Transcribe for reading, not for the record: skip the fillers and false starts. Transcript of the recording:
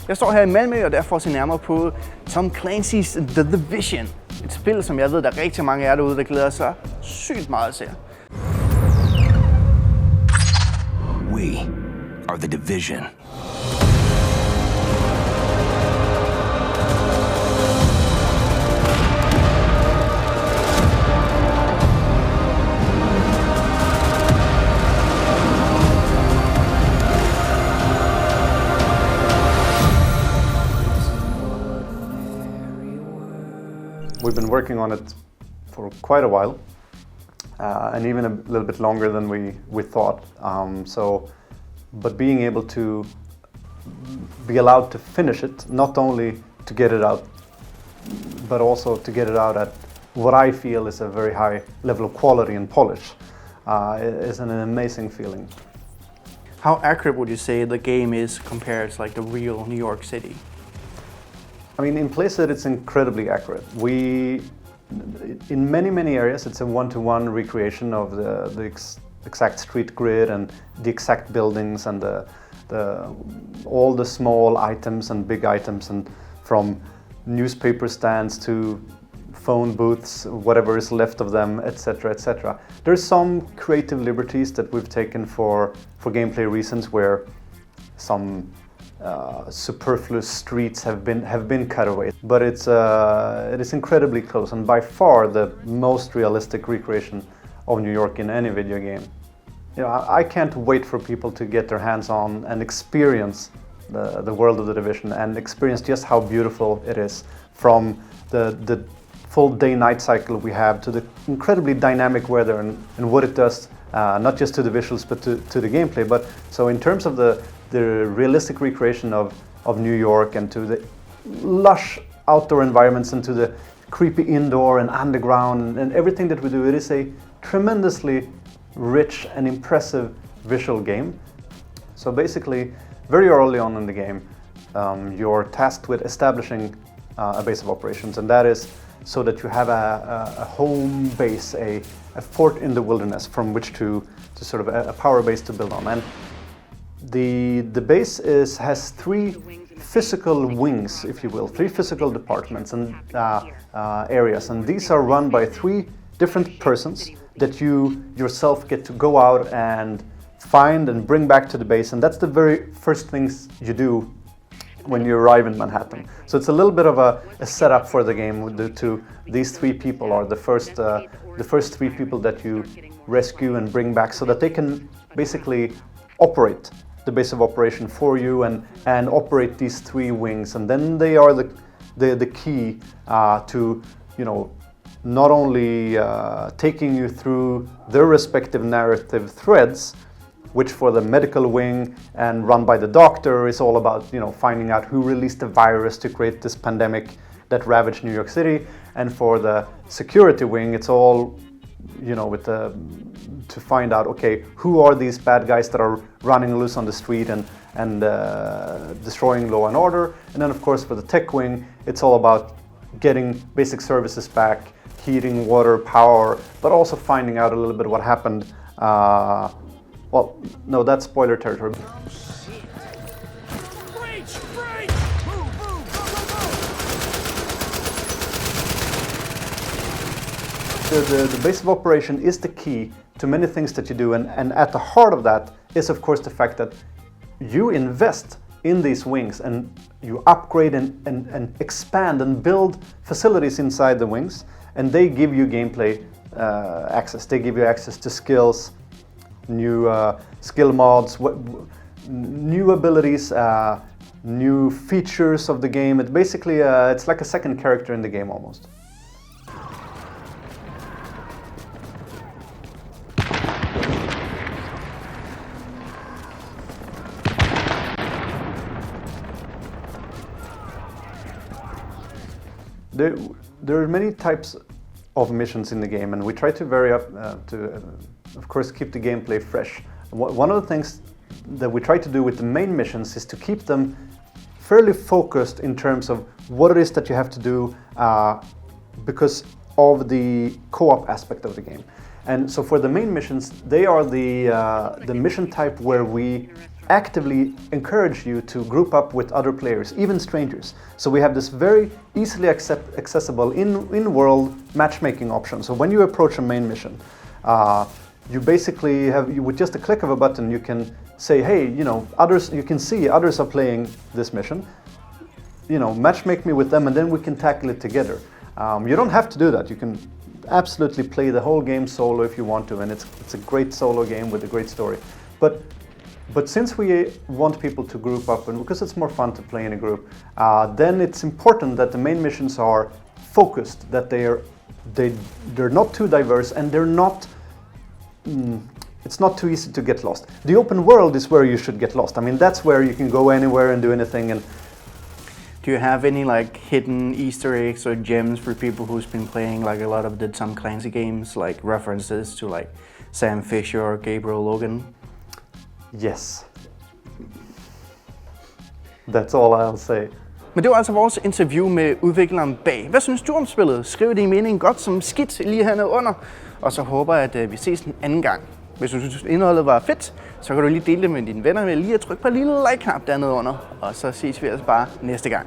Jeg står her i Malmø, og derfor ser nærmere på Tom Clancy's The Division. Et spil, som jeg ved, der er rigtig mange af jer derude, der glæder sig sygt meget til. We are the Division. We've been working on it for quite a while, and even a little bit longer than we thought. But being able to be allowed to finish it, not only to get it out, but also to get it out at what I feel is a very high level of quality and polish, is an amazing feeling. How accurate would you say the game is compared to like the real New York City? I mean, in places it's incredibly accurate. In many areas, it's a one-to-one recreation of the exact street grid and the exact buildings and all the small items and big items, and from newspaper stands to phone booths, whatever is left of them, etc., etc. There's some creative liberties that we've taken for gameplay reasons, where some superfluous streets have been cut away, but it is incredibly close and by far the most realistic recreation of New York in any video game. You know, I can't wait for people to get their hands on and experience the world of the Division and experience just how beautiful it is, from the full day-night cycle we have to the incredibly dynamic weather and what it does, not just to the visuals but to the gameplay. But so in terms of the realistic recreation of New York and to the lush outdoor environments and to the creepy indoor and underground and everything that we do, it is a tremendously rich and impressive visual game. So basically, very early on in the game, you're tasked with establishing a base of operations, and that is so that you have a home base, a fort in the wilderness from which to sort of a power base to build on. And the base has three physical wings, if you will, three physical departments and areas, and these are run by three different persons that you yourself get to go out and find and bring back to the base, and that's the very first things you do when you arrive in Manhattan. So it's a little bit of a setup for the game. These three people are the first three people that you rescue and bring back, so that they can basically operate the base of operation for you and operate these three wings, and then they are the key to, you know, not only taking you through their respective narrative threads, which for the medical wing and run by the doctor is all about, you know, finding out who released the virus to create this pandemic that ravaged New York City, and for the security wing it's all, you know, to find out, okay, who are these bad guys that are running loose on the street and destroying law and order. And then of course for the tech wing, it's all about getting basic services back, heating, water, power, but also finding out a little bit what happened. Well, no, that's spoiler territory. The base of operation is the key to many things that you do, and at the heart of that is of course the fact that you invest in these wings and you upgrade and expand and build facilities inside the wings, and they give you gameplay access. They give you access to skills, new skill mods, new abilities, new features of the game. It basically it's like a second character in the game almost. There are many types of missions in the game, and we try to vary up of course, keep the gameplay fresh. One of the things that we try to do with the main missions is to keep them fairly focused in terms of what it is that you have to do, because of the co-op aspect of the game. And so for the main missions, they are the mission type where we actively encourage you to group up with other players, even strangers. So we have this very easily accessible in-world matchmaking option. So when you approach a main mission, you basically have, with just a click of a button, you can say, hey, you know, others, you can see others are playing this mission, you know, matchmake me with them, and then we can tackle it together. You don't have to do that. You can absolutely play the whole game solo if you want to, and it's a great solo game with a great story. But since we want people to group up, and because it's more fun to play in a group, then it's important that the main missions are focused, that they're not too diverse, and they're not. It's not too easy to get lost. The open world is where you should get lost. I mean, that's where you can go anywhere and do anything. And do you have any like hidden Easter eggs or gems for people who's been playing like a lot of the Tom Clancy games, like references to like Sam Fisher or Gabriel Logan? Yes. That's all I'll say. Men det var altså vores interview med udvikleren bag. Hvad synes du om spillet? Skriv din mening godt som skidt lige hernede under. Og så håber jeg, at vi ses en anden gang. Hvis du synes, indholdet var fedt, så kan du lige dele det med dine venner ved lige at trykke på en lille like-knap dernede under. Og så ses vi altså bare næste gang.